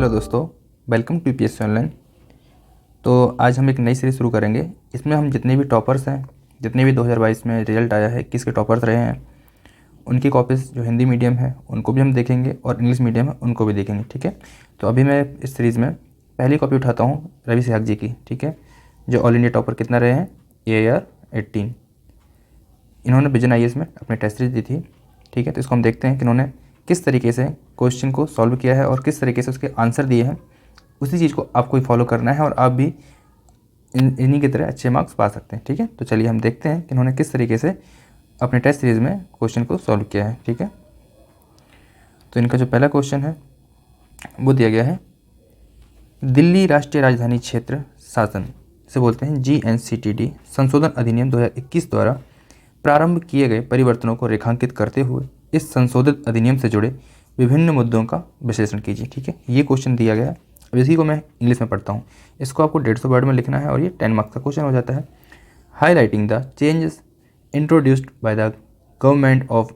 Hello दोस्तों, welcome to PSC online. तो आज हम एक नई सीरीज़ शुरू करेंगे। इसमें हम जितने भी टॉपर्स हैं, जितने भी 2022 में रिजल्ट आया है, किसके टॉपर्स रहे हैं, उनकी कॉपीज़ जो हिंदी मीडियम है उनको भी हम देखेंगे और इंग्लिश मीडियम है उनको भी देखेंगे। ठीक है, तो अभी मैं इस सीरीज़ में पहली कॉपी उठाता हूँ रवि सहग जी की। ठीक है, जो ऑल इंडिया टॉपर कितना रहे हैं, AAR 18। इन्होंने विजन IAS में अपनी टेस्ट सीरीज दी थी। ठीक है, तो इसको हम देखते हैं कि इन्होंने किस तरीके से क्वेश्चन को सॉल्व किया है और किस तरीके से उसके आंसर दिए हैं। उसी चीज़ को आपको ही फॉलो करना है और आप भी इन्हीं की तरह अच्छे मार्क्स पा सकते हैं। ठीक है, तो चलिए हम देखते हैं कि इन्होंने किस तरीके से अपने टेस्ट सीरीज़ में क्वेश्चन को सॉल्व किया है। ठीक है, तो इनका जो पहला क्वेश्चन है वो दिया गया है, दिल्ली राष्ट्रीय राजधानी क्षेत्र शासन से बोलते हैं GNCTD संशोधन अधिनियम 2021 द्वारा प्रारंभ किए गए परिवर्तनों को रेखांकित करते हुए इस संशोधित अधिनियम से जुड़े विभिन्न मुद्दों का विश्लेषण कीजिए। ठीक है, ये क्वेश्चन दिया गया है। अब इसी को मैं इंग्लिश में पढ़ता हूँ। इसको आपको 150 वर्ड में लिखना है और ये 10 मार्क्स का क्वेश्चन हो जाता है। Highlighting the changes introduced by the government of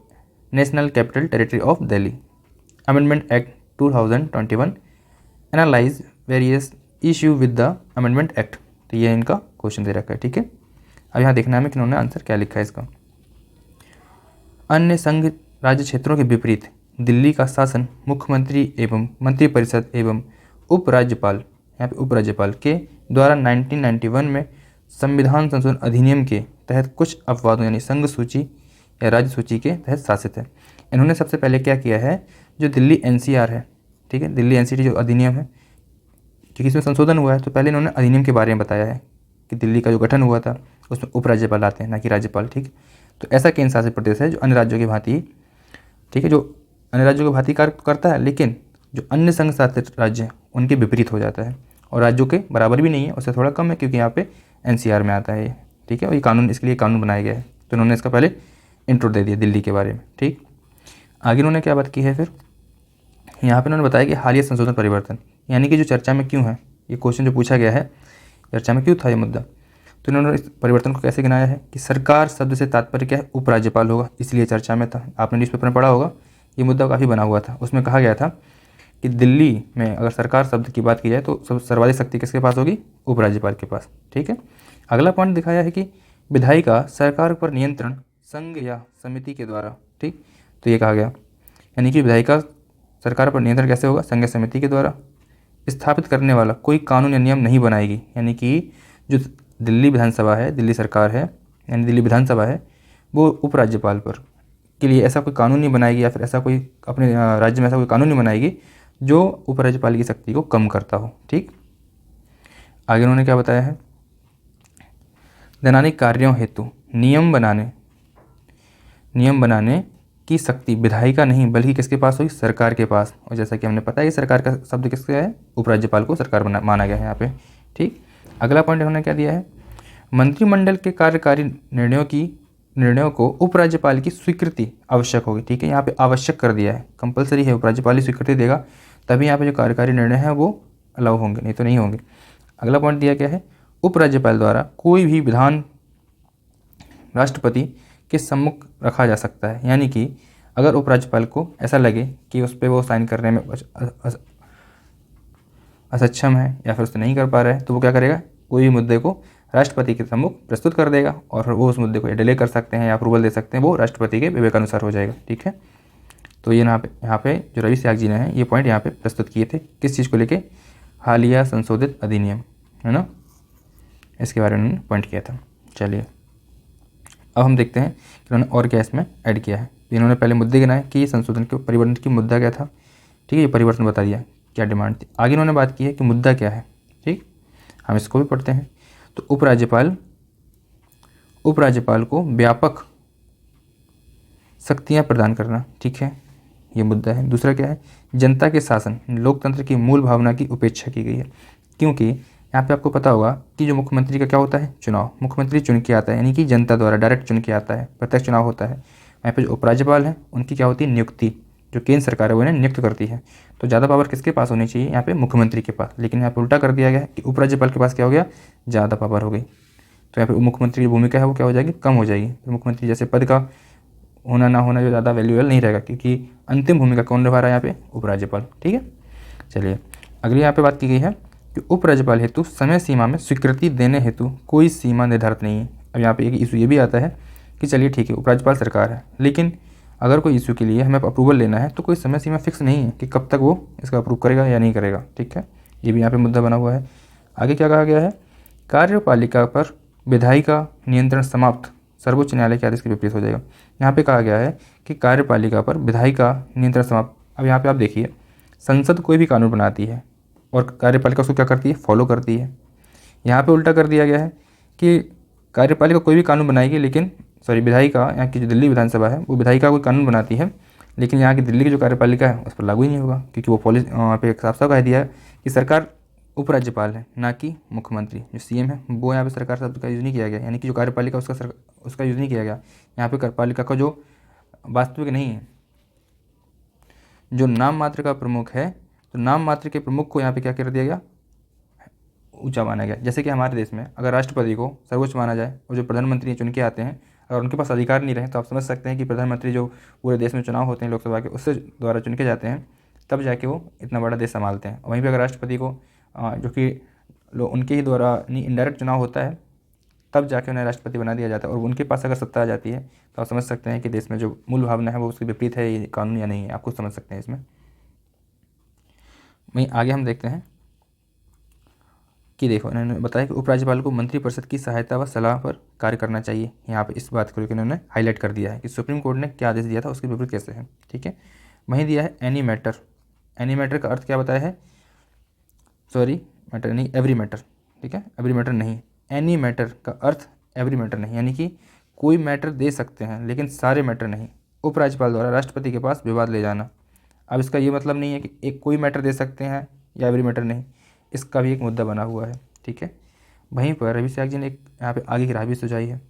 national capital territory of Delhi amendment act 2021 analyse various issue with the amendment act. तो ये इनका क्वेश्चन दे रखा है। ठीक है, अब यहाँ देखना है हमें कि उन्होंने आंसर क्या लिखा है इसका। अन्य संघ राज्य क्षेत्रों के विपरीत दिल्ली का शासन मुख्यमंत्री एवं मंत्रिपरिषद एवं उपराज्यपाल, यहाँ पे उपराज्यपाल के द्वारा 1991 में संविधान संशोधन अधिनियम के तहत कुछ अपवादों यानी संघ सूची या राज्य सूची के तहत शासित है। इन्होंने सबसे पहले क्या किया है, जो दिल्ली NCR है, ठीक है, दिल्ली NCT जो अधिनियम है, क्योंकि इसमें संशोधन हुआ है, तो पहले इन्होंने अधिनियम के बारे में बताया है कि दिल्ली का जो गठन हुआ था उसमें उपराज्यपाल आते हैं, ना कि राज्यपाल। ठीक, तो ऐसा केंद्र शासित प्रदेश है जो अन्य राज्यों की भांति, ठीक है, जो अन्य राज्यों की भांति कार्य करता है, लेकिन जो अन्य संघ शासित राज्य हैं उनके विपरीत हो जाता है और राज्यों के बराबर भी नहीं है, उससे थोड़ा कम है, क्योंकि यहाँ पे NCR में आता है ये। ठीक है, और ये कानून, इसके लिए कानून बनाया गया है। तो इन्होंने इसका पहले इंट्रो दे दिया दिल्ली के बारे में। ठीक, आगे उन्होंने क्या बात की है फिर, यहाँ पे उन्होंने बताया कि हालिया संशोधन परिवर्तन यानी कि जो चर्चा में क्यों है, ये क्वेश्चन जो पूछा गया है, चर्चा में क्यों था ये मुद्दा, तो इन्होंने इस परिवर्तन को कैसे गिनाया है कि सरकार शब्द से तात्पर्य क्या है, उपराज्यपाल होगा, इसलिए चर्चा में था। आपने न्यूज़पेपर में पढ़ा होगा, ये मुद्दा काफ़ी बना हुआ था। उसमें कहा गया था कि दिल्ली में अगर सरकार शब्द की बात की जाए तो सर्वाधिक शक्ति किसके पास होगी, उपराज्यपाल के पास। ठीक है, अगला पॉइंट दिखाया है कि विधायिका सरकार पर नियंत्रण संघ या समिति के द्वारा। ठीक, तो ये कहा गया यानी कि विधायिका सरकार पर नियंत्रण कैसे होगा, संघ या समिति के द्वारा स्थापित करने वाला कोई कानून या नियम नहीं बनाएगी। यानी कि जो दिल्ली विधानसभा है, दिल्ली सरकार है, यानी दिल्ली विधानसभा है, वो उपराज्यपाल पर के लिए ऐसा कोई कानून नहीं बनाएगी या फिर ऐसा कोई अपने राज्य में ऐसा कोई कानून नहीं बनाएगी जो उपराज्यपाल की शक्ति को कम करता हो। ठीक, आगे उन्होंने क्या बताया है, दैनिक कार्यों हेतु नियम बनाने की शक्ति विधायिका नहीं बल्कि किसके पास होगी, सरकार के पास। और जैसा कि हमने पता है कि सरकार का शब्द किसका है, उपराज्यपाल को सरकार माना गया है यहाँ पे। ठीक, अगला पॉइंट इन्होंने क्या दिया है, मंत्रिमंडल के कार्यकारी निर्णयों को उपराज्यपाल की स्वीकृति आवश्यक होगी। ठीक है, यहाँ पे आवश्यक कर दिया है, कंपलसरी है, उपराज्यपाल ही स्वीकृति देगा तभी यहाँ पे जो कार्यकारी निर्णय है वो अलाउ होंगे, नहीं तो नहीं होंगे। अगला पॉइंट दिया गया है, उपराज्यपाल द्वारा कोई भी विधान राष्ट्रपति के सम्मुख रखा जा सकता है। यानी कि अगर उपराज्यपाल को ऐसा लगे कि उस पर वो साइन करने में असक्षम है या फिर उससे नहीं कर पा रहा है, तो वो क्या करेगा, कोई भी मुद्दे को राष्ट्रपति के सम्मुख प्रस्तुत कर देगा और वो उस मुद्दे को डिले कर सकते हैं या अप्रूवल दे सकते हैं, वो राष्ट्रपति के विवेकानुसार हो जाएगा। ठीक है, तो ये यहाँ पे जो रवि सहग जी ने है ये पॉइंट यहाँ पे प्रस्तुत किए थे, किस चीज़ को लेके, हालिया संशोधित अधिनियम है ना, इसके बारे में उन्होंने पॉइंट किया था। चलिए अब हम देखते हैं कि उन्होंने और क्या इसमें ऐड किया है। इन्होंने पहले मुद्दे गिनाए कि संशोधन के परिवर्तन की मुद्दा क्या था। ठीक है, ये परिवर्तन बता दिया क्या डिमांड थी। आगे इन्होंने बात की है कि मुद्दा क्या है। ठीक, हम इसको भी पढ़ते हैं। तो उपराज्यपाल को व्यापक शक्तियां प्रदान करना, ठीक है, ये मुद्दा है। दूसरा क्या है, जनता के शासन, लोकतंत्र की मूल भावना की उपेक्षा की गई है, क्योंकि यहाँ पे आपको पता होगा कि जो मुख्यमंत्री का क्या होता है, चुनाव, मुख्यमंत्री चुन के आता है, यानी कि जनता द्वारा डायरेक्ट चुन के आता है, प्रत्यक्ष चुनाव होता है। यहाँ पे जो उपराज्यपाल है उनकी क्या होती है, नियुक्ति, जो केंद्र सरकार है वो इन्हें नियुक्त करती है। तो ज़्यादा पावर किसके पास होनी चाहिए, यहाँ पे मुख्यमंत्री के पास, लेकिन यहाँ पे उल्टा कर दिया गया कि उपराज्यपाल के पास क्या हो गया, ज़्यादा पावर हो गई। तो यहाँ पे मुख्यमंत्री की भूमिका है वो क्या हो जाएगी, कम हो जाएगी। तो मुख्यमंत्री जैसे पद का होना ना होना जो ज़्यादा वैल्यूएबल नहीं रहेगा, क्योंकि अंतिम भूमिका कौन निभा रहा है यहाँ पे, उपराज्यपाल। ठीक है, चलिए अगली यहाँ पे बात की गई है कि उपराज्यपाल हेतु समय सीमा में स्वीकृति देने हेतु कोई सीमा निर्धारित नहीं है। अब यहाँ पे एक इशू ये भी आता है कि चलिए ठीक है, उपराज्यपाल सरकार है, लेकिन अगर कोई इशू के लिए हमें अप्रूवल लेना है तो कोई समय सीमा फिक्स नहीं है कि कब तक वो इसका अप्रूव करेगा या नहीं करेगा। ठीक है, ये भी यहाँ पे मुद्दा बना हुआ है। आगे क्या कहा गया है, कार्यपालिका पर विधायी का नियंत्रण समाप्त सर्वोच्च न्यायालय के आदेश के विपरीत हो जाएगा। यहाँ पे कहा गया है कि कार्यपालिका पर विधायी का नियंत्रण समाप्त। अब यहाँ पे आप देखिए, संसद कोई भी कानून बनाती है और कार्यपालिका उसको क्या करती है, फॉलो करती है। यहाँ पे उल्टा कर दिया गया है कि कार्यपालिका कोई भी कानून बनाएगी, लेकिन विधायिका, यहाँ की जो दिल्ली विधानसभा है वो विधायिका कोई कानून बनाती है, लेकिन यहाँ की दिल्ली की जो कार्यपालिका है उस पर लागू ही नहीं होगा, क्योंकि वो पॉलिसी वहाँ पे साफ साफ कह दिया है कि सरकार उपराज्यपाल है, ना कि मुख्यमंत्री। जो सीएम है वो यहाँ पे सरकार शब्द का यूज़ नहीं किया गया, यानी कि जो कार्यपालिका उसका यूज़ नहीं किया गया। यहाँ पे कार्यपालिका का जो वास्तविक नहीं है, जो नाम मात्र का प्रमुख है, तो नाम मात्र के प्रमुख को यहाँ पे क्या कर दिया गया, ऊंचा माना गया। जैसे कि हमारे देश में अगर राष्ट्रपति को सर्वोच्च माना जाए और जो प्रधानमंत्री चुन के आते हैं अगर उनके पास अधिकार नहीं रहे, तो आप समझ सकते हैं कि प्रधानमंत्री जो पूरे देश में चुनाव होते हैं लोकसभा के, उससे द्वारा चुन के जाते हैं, तब जाके वो इतना बड़ा देश संभालते हैं। वहीं पर अगर राष्ट्रपति को जो कि उनके ही द्वारा इनडायरेक्ट चुनाव होता है, तब जाके उन्हें राष्ट्रपति बना दिया जाता है और उनके पास अगर सत्ता आ जाती है, तो आप समझ सकते हैं कि देश में जो मूल भावना है वो उसके विपरीत है, ये कानून या नहीं है, आप खुद समझ सकते हैं इसमें। वहीं आगे हम देखते हैं कि देखो, इन्होंने बताया कि उपराज्यपाल को मंत्रिपरिषद की सहायता व सलाह पर कार्य करना चाहिए। यहाँ पे इस बात को लेकर इन्होंने हाईलाइट कर दिया है कि सुप्रीम कोर्ट ने क्या आदेश दिया था, उसके विपरीत कैसे है। ठीक है, वहीं दिया है एनी मैटर। एनी मैटर का अर्थ क्या बताया है, मैटर नहीं, एवरी मैटर। ठीक है, एवरी मैटर नहीं, एनी मैटर का अर्थ एवरी मैटर नहीं, यानी कि कोई मैटर दे सकते हैं लेकिन सारे मैटर नहीं। उपराज्यपाल द्वारा राष्ट्रपति के पास विवाद ले जाना। अब इसका ये मतलब नहीं है कि एक कोई मैटर दे सकते हैं या एवरी मैटर नहीं, इसका भी एक मुद्दा बना हुआ है। ठीक है, वहीं पर रवि सहायक जी ने एक यहाँ पे आगे की राह भी सुझाई है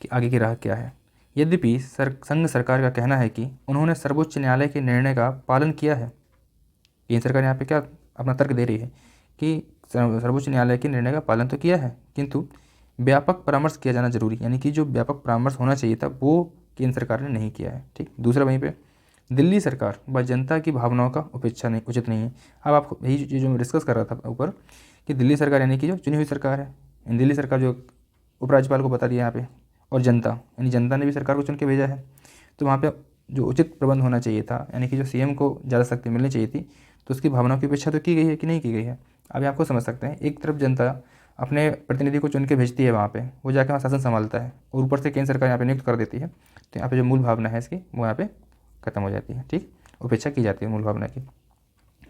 कि आगे की राह क्या है। यद्यपि संघ सरकार का कहना है कि उन्होंने सर्वोच्च न्यायालय के निर्णय का पालन किया है। केंद्र सरकार यहाँ पे क्या अपना तर्क दे रही है कि सर्वोच्च न्यायालय के निर्णय का पालन तो किया है, किंतु व्यापक परामर्श किया जाना जरूरी, यानी कि जो व्यापक परामर्श होना चाहिए था वो केंद्र सरकार ने नहीं किया है। ठीक, दूसरा वहीं पे दिल्ली सरकार व जनता की भावनाओं का उपेक्षा नहीं उचित नहीं है। अब आपको यही चीज़ जो मैं डिस्कस कर रहा था ऊपर कि दिल्ली सरकार यानी कि जो चुनी हुई सरकार है, दिल्ली सरकार जो उपराज्यपाल को बता दिया यहाँ पे, और जनता यानी जनता ने भी सरकार को चुन के भेजा है, तो वहाँ पे जो उचित प्रबंध होना चाहिए था, यानी कि जो सीएम को ज़्यादा शक्ति मिलनी चाहिए थी, तो उसकी भावनाओं की उपेक्षा तो की गई है कि नहीं की गई है। अब आपको समझ सकते हैं, एक तरफ जनता अपने प्रतिनिधि को चुन के भेजती है वहाँ पे, वो जाकर वहाँ शासन संभालता है, और ऊपर से केंद्र सरकार यहाँ पे नियुक्त कर देती है, तो यहाँ पे जो मूल भावना है इसकी वो यहाँ पे खत्म हो जाती है। ठीक, उपेक्षा की जाती है मूल भावना की।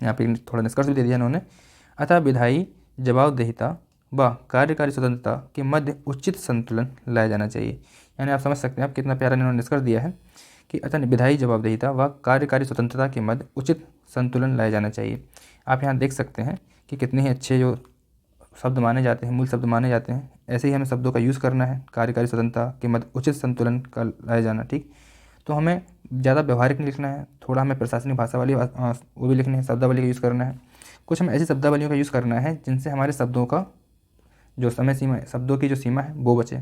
यहाँ पे थोड़ा निष्कर्ष भी दे दिया इन्होंने। अतः विधायी जवाबदेहिता व कार्यकारी स्वतंत्रता के मध्य उचित संतुलन लाया जाना चाहिए। यानी आप समझ सकते हैं आप कितना प्यारा इन्होंने निष्कर्ष दिया है कि अतः विधायी जवाबदेहिता व कार्यकारी स्वतंत्रता के मध्य उचित संतुलन लाया जाना चाहिए। आप यहाँ देख सकते हैं कि कितने ही अच्छे जो शब्द माने जाते हैं, मूल शब्द माने जाते हैं, ऐसे ही हमें शब्दों का यूज़ करना है। कार्यकारी स्वतंत्रता के मध्य उचित संतुलन का लाया जाना। ठीक, तो हमें ज़्यादा व्यवहारिक नहीं लिखना है, थोड़ा हमें प्रशासनिक भाषा वाली वो भी लिखनी है, शब्दावली का यूज़ करना है। कुछ हमें ऐसी शब्दावलियों का यूज़ करना है जिनसे हमारे शब्दों का जो समय सीमा है, शब्दों की जो सीमा है वो बचे,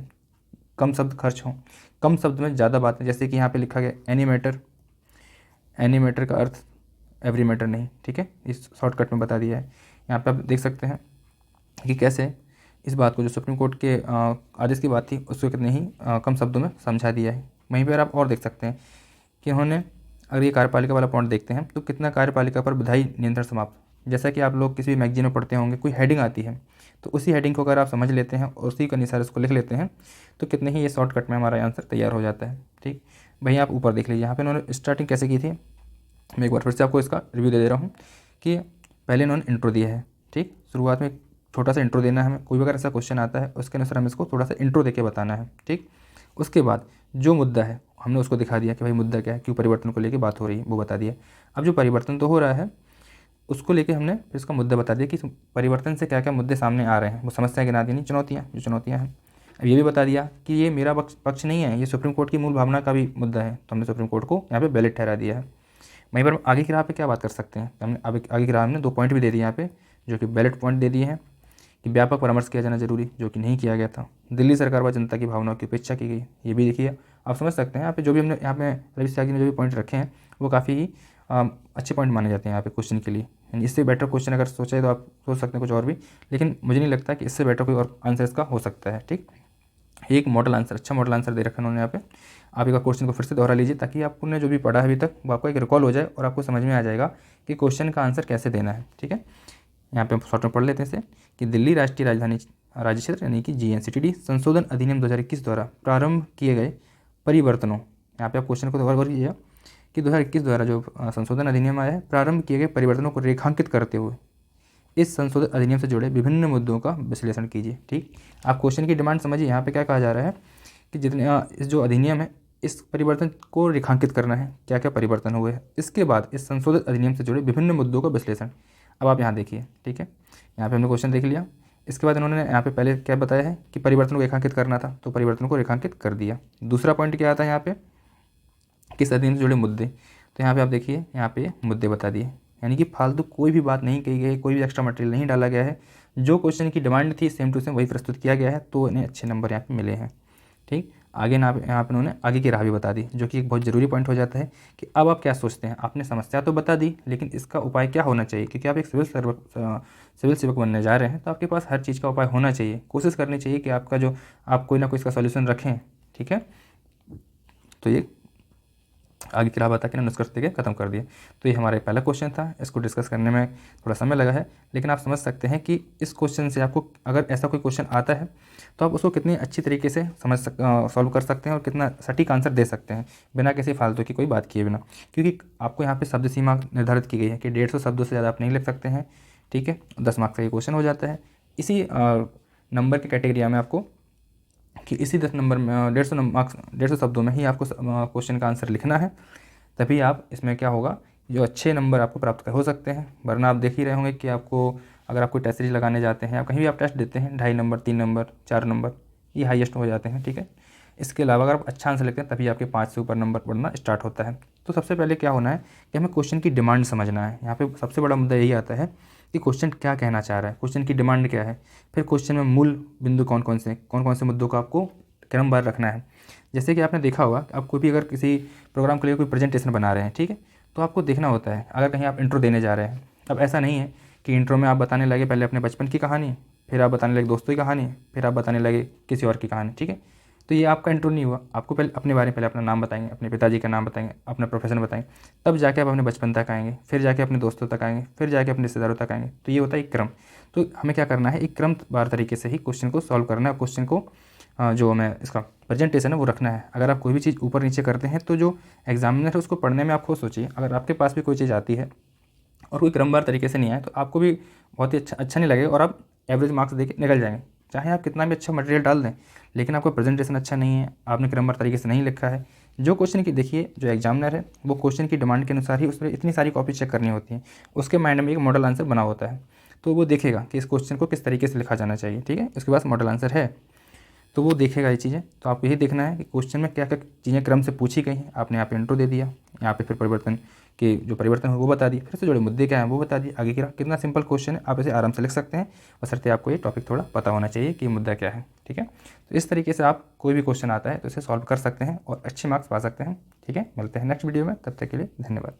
कम शब्द खर्च हों, कम शब्द में ज़्यादा बातें। जैसे कि यहाँ पे लिखा गया एनी मैटर, एनी मैटर का अर्थ एवरी मैटर नहीं। ठीक है, इस शॉर्टकट में बता दिया है। यहाँ पे आप देख सकते हैं कि कैसे इस बात को जो सुप्रीम कोर्ट के आदेश की बात थी उसको कितने ही कम शब्दों में समझा दिया है। वहीं पर आप और देख सकते हैं कि उन्होंने, अगर ये कार्यपालिका वाला पॉइंट देखते हैं तो कितना कार्यपालिका पर विधायी नियंत्रण समाप्त। जैसा कि आप लोग किसी भी मैगजीन में पढ़ते होंगे, कोई हेडिंग आती है तो उसी हेडिंग को अगर आप समझ लेते हैं और उसी के अनुसार उसको लिख लेते हैं तो कितने ही ये शॉर्टकट में हमारा आंसर तैयार हो जाता है। ठीक, वहीं आप ऊपर देख लीजिए, यहाँ पे उन्होंने स्टार्टिंग कैसे की थी। मैं एक बार फिर से आपको इसका रिव्यू दे रहा हूँ कि पहले इन्होंने इंट्रो दिया है। ठीक, शुरुआत में छोटा सा इंट्रो देना है हमें, कोई भी अगर ऐसा क्वेश्चन आता है उसके अनुसार हमें इसको थोड़ा सा इंट्रो देके बताना है। ठीक, उसके बाद जो मुद्दा है हमने उसको दिखा दिया कि भाई मुद्दा क्या है, क्यों परिवर्तन को लेके बात हो रही है वो बता दिया। अब जो परिवर्तन तो हो रहा है उसको लेके हमने फिर इसका मुद्दा बता दिया कि परिवर्तन से क्या क्या मुद्दे सामने आ रहे हैं, वो समस्या गिना दी, नहीं चुनौतियाँ, जो चुनौतियाँ हैं। अब ये भी बता दिया कि ये मेरा पक्ष नहीं है, ये सुप्रीम कोर्ट की मूल भावना का भी मुद्दा है, तो हमने सुप्रीम कोर्ट को यहाँ पे वैलिड ठहरा दिया है। वहीं पर आगे की राह पे क्या बात कर सकते हैं, हमने आगे की राह में 2 पॉइंट भी दे दिए यहाँ पे, जो कि वैलिड पॉइंट दे दिए हैं कि व्यापक परामर्श किया जाना जरूरी, जो कि नहीं किया गया था। दिल्ली सरकार व जनता की भावनाओं की उपेक्षा की गई, ये भी देखिए। आप समझ सकते हैं यहाँ पे जो भी हमने यहाँ पे रवि सहायक जी ने जो भी पॉइंट रखे हैं वो काफ़ी अच्छे पॉइंट माने जाते हैं यहाँ पे क्वेश्चन के लिए। यानी इससे बेटर क्वेश्चन अगर सोचे तो आप सोच सकते हैं कुछ और भी, लेकिन मुझे नहीं लगता कि इससे बेटर कोई और आंसर इसका हो सकता है। ठीक, एक मॉडल आंसर, अच्छा मॉडल आंसर दे रखा है उन्होंने यहाँ पे। आप एक क्वेश्चन को फिर से दोहरा लीजिए ताकि आपने जो भी पढ़ा है अभी तक वो आपको एक रिकॉल हो जाए और आपको समझ में आ जाएगा कि क्वेश्चन का आंसर कैसे देना है। ठीक है, यहाँ पे हम शॉर्ट में पढ़ लेते हैं इसे कि दिल्ली राष्ट्रीय राजधानी राज्य क्षेत्र यानी कि GNCTD संशोधन अधिनियम 2021 द्वारा प्रारंभ किए गए परिवर्तनों, यहाँ पे आप क्वेश्चन को गौर कीजिए कि 2021 द्वारा जो संशोधन अधिनियम आया है, प्रारंभ किए गए परिवर्तनों को रेखांकित करते हुए इस संशोधित अधिनियम से जुड़े विभिन्न मुद्दों का विश्लेषण कीजिए। ठीक, आप क्वेश्चन की डिमांड समझिए। यहाँ पे क्या कहा जा रहा है कि जितने इस जो अधिनियम है इस परिवर्तन को रेखांकित करना है, क्या क्या परिवर्तन हुए हैं, इसके बाद इस संशोधित अधिनियम से जुड़े विभिन्न मुद्दों का विश्लेषण। अब आप यहाँ देखिए, ठीक है, यहाँ पे हमने क्वेश्चन देख लिया। इसके बाद इन्होंने यहाँ पे पहले क्या बताया है कि परिवर्तन को रेखांकित करना था, तो परिवर्तन को रेखांकित कर दिया। दूसरा पॉइंट क्या आता है यहाँ पे, किस अधिनियम से जुड़े मुद्दे, तो यहाँ पे आप देखिए, यहाँ पे मुद्दे बता दिए, यानी कि फालतू कोई भी बात नहीं कही गई है, कोई भी एक्स्ट्रा मटेरियल नहीं डाला गया है, जो क्वेश्चन की डिमांड थी सेम टू सेम वही प्रस्तुत किया गया है, तो इन्हें अच्छे नंबर यहाँ पे मिले हैं। ठीक, आगे ना यहाँ पे उन्होंने आगे की राह भी बता दी, जो कि एक बहुत ज़रूरी पॉइंट हो जाता है कि अब आप क्या सोचते हैं। आपने समस्या तो बता दी, लेकिन इसका उपाय क्या होना चाहिए, क्योंकि आप एक सिविल सेवक बनने जा रहे हैं, तो आपके पास हर चीज़ का उपाय होना चाहिए। कोशिश करनी चाहिए कि आपका जो आप कोई ना कोई इसका सॉल्यूशन रखें। ठीक है, तो ये आगे की राह बता के निष्कर्ष देके खत्म कर दिए। तो ये हमारा पहला क्वेश्चन था, इसको डिस्कस करने में थोड़ा समय लगा है, लेकिन आप समझ सकते हैं कि इस क्वेश्चन से आपको अगर ऐसा कोई क्वेश्चन आता है तो आप उसको कितनी अच्छी तरीके से सॉल्व कर सकते हैं और कितना सटीक आंसर दे सकते हैं बिना किसी फालतू की कोई बात किए बिना। क्योंकि आपको यहाँ पर शब्द सीमा निर्धारित की गई है कि 150 शब्दों से ज़्यादा आप नहीं लिख सकते हैं। ठीक है, 10 मार्क्स का ये क्वेश्चन हो जाता है। इसी नंबर की कैटेगरी में आपको कि इसी 10 नंबर में 150 मार्क्स 150 शब्दों में ही आपको क्वेश्चन का आंसर लिखना है, तभी आप इसमें क्या होगा, जो अच्छे नंबर आपको प्राप्त हो सकते हैं। वरना आप देख ही रहे होंगे कि आपको अगर आप कोई टेस्ट सीरीज लगाने जाते हैं, आप कहीं भी आप टेस्ट देते हैं, 2.5 नंबर 3 नंबर 4 नंबर ये हाईएस्ट हो जाते हैं। ठीक है, इसके अलावा अगर आप अच्छा आंसर लिखते हैं तभी आपके 5 से ऊपर नंबर बढ़ना स्टार्ट होता है। तो सबसे पहले क्या होना है कि हमें क्वेश्चन की डिमांड समझना है। यहाँ पे सबसे बड़ा मुद्दा यही आता है कि क्वेश्चन क्या कहना चाह रहा है, क्वेश्चन की डिमांड क्या है, फिर क्वेश्चन में मूल बिंदु कौन कौन से मुद्दों का आपको क्रमवार रखना है। जैसे कि आपने देखा होगा कि आप कोई भी अगर किसी प्रोग्राम के लिए कोई प्रेजेंटेशन बना रहे हैं, ठीक है, तो आपको देखना होता है अगर कहीं आप इंट्रो देने जा रहे हैं। अब ऐसा नहीं है कि इंट्रो में आप बताने लगे पहले अपने बचपन की कहानी, फिर आप बताने लगे दोस्तों की कहानी, फिर आप बताने लगे किसी और की कहानी। ठीक है, तो ये आपका इंट्रो नहीं हुआ। आपको पहले अपने बारे में पहले अपना नाम बताएंगे, अपने पिताजी का नाम बताएंगे, अपना प्रोफेशन बताएंगे, तब जाके आप अपने बचपन तक आएंगे, फिर जाके अपने दोस्तों तक आएंगे, फिर जाके अपने रिश्तेदारों तक आएंगे। तो ये होता है एक क्रम। तो हमें क्या करना है, एक क्रमवार तरीके से ही क्वेश्चन को सॉल्व करना है। क्वेश्चन को जो हमें इसका प्रेजेंटेशन है वो रखना है। अगर आप कोई भी चीज़ ऊपर नीचे करते हैं तो जो एग्जामिनर है उसको पढ़ने में आप खुद सोचिए, अगर आपके पास भी कोई चीज़ आती है और कोई क्रमवार तरीके से नहीं आए तो आपको भी बहुत ही अच्छा नहीं लगेगा और आप एवरेज मार्क्स देके निकल जाएंगे। चाहे आप कितना भी अच्छा मटेरियल डाल दें, लेकिन आपका प्रेजेंटेशन अच्छा नहीं है, आपने क्रमवार तरीके से नहीं लिखा है। जो क्वेश्चन की देखिए, जो एग्जामिनर है वो क्वेश्चन की डिमांड के अनुसार ही उस पर इतनी सारी कॉपी चेक करनी होती है, उसके माइंड में एक मॉडल आंसर बना होता है, तो वो देखेगा कि इस क्वेश्चन को किस तरीके से लिखा जाना चाहिए। ठीक है, उसके पास मॉडल आंसर है तो वो देखेगा ये चीज़ें। तो आपको यही देखना है कि क्वेश्चन में क्या क्या चीज़ें क्रम से पूछी गई हैं। आपने यहाँ पे इंट्रो दे दिया, यहाँ पे फिर परिवर्तन के जो परिवर्तन है वो बता दिए, फिर से जुड़े मुद्दे क्या हैं वो बता दिए। आगे कितना सिंपल क्वेश्चन है, आप इसे आराम से लिख सकते हैं, बशर्ते आपको ये टॉपिक थोड़ा पता होना चाहिए कि मुद्दा क्या है। ठीक है, तो इस तरीके से आप कोई भी क्वेश्चन आता है तो इसे सॉल्व कर सकते हैं और अच्छे मार्क्स पा सकते हैं। ठीक है, मिलते हैं नेक्स्ट वीडियो में, तब तक के लिए धन्यवाद।